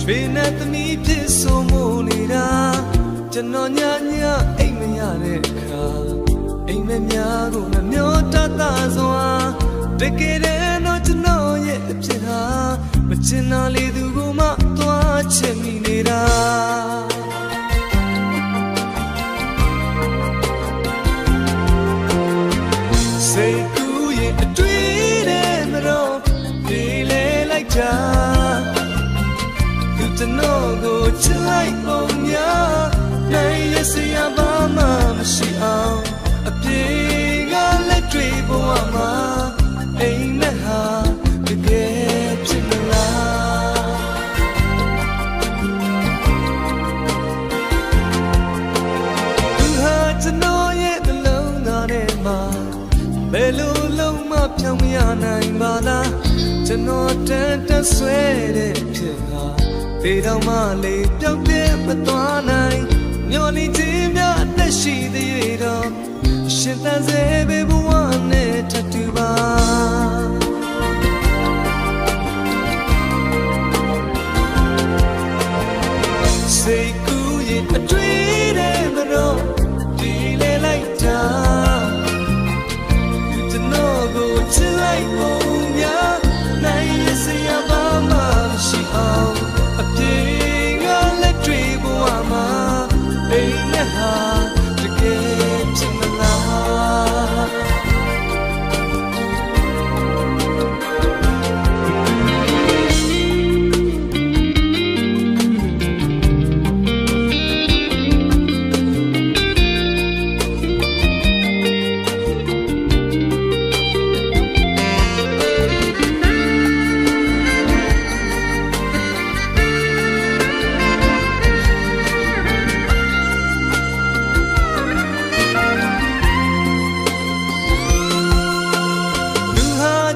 ရွှေနဲ့သမီးဖြစ်ဆိုမို့နေတာကျွန်တော်ညအိမ်မရတဲ့အခါအိမ်မများကိုနှမျောတတ်တာစွာတကယ်တမ်းတော့ကျွန်တော်ရဲ့အဖြစ်ဟာမချင်တာလေသူကမှသွားချင်မိနေတာစိတ်ကူးရဲ့အတွေ့နဲ့မတော့ဒီလေလိုက်တာသူကျွန်တော်ကိုချစ်လိုက်ပုံများနိုင်ရစရာဘာမှမရှိအောင်အပြေကလက်တွေဘဝမှာအိမ်နဲ့ဟာတကယ်ဖြစ်မလားသူဟာကျွန်တော်ရဲ့နှလုံးသားထဲမှာဘယ်လိုလုံးမပြောင်းမရနိုင်ပါလားကျွန်တော်တန်ဆွဲတဲ့ဖြစ်ဟာပေတော်မှလေပြောင်းပြမသွားနိုင်မျောနေခြင်းများအသက်ရှိသေးရတော့ရှင်သန်စေဘေဘဝနဲ့ထတူပါစိတ်ကူးရင်အတွေ့တဲ့မတော့ဒီလေလိုက်တာကျွန်တော်ကိုချစ်လိုက်ပုံများနိုင်ရစရာဘာမှမရှိအောင်အပြေကလက်တွေဘဝမှာအိမ်နဲ့ဟာတကယ်ဖြစ်မလား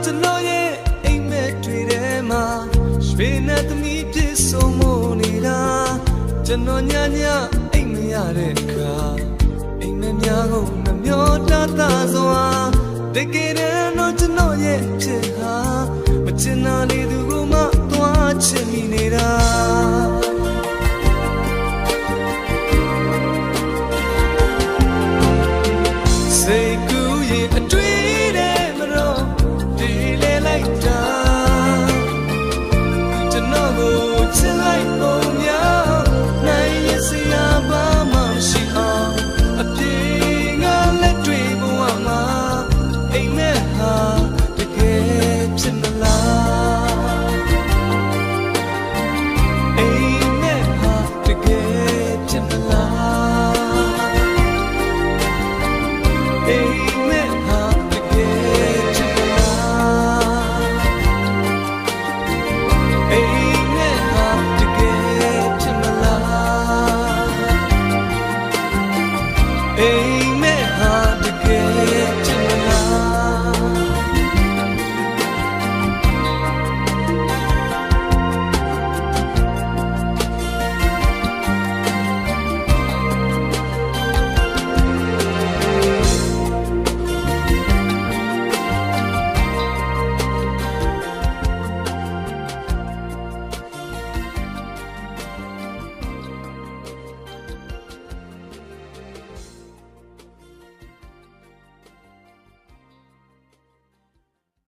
ကျွန်တော်ရဲ့အိမ်မက်တွေထဲမှာရွှေနဲ့သမီးဖြစ်ဆိုမို့နေတာကျွန်တော်ညအိမ်မရတဲ့အခါအိမ်မက်များကိုနှမျောတတ်တာစွာတကယ်တမ်းတော့ကျွန်တော်ရဲ့ဖြစ်ဟာမချင်တာလေသူကမှသွားချင်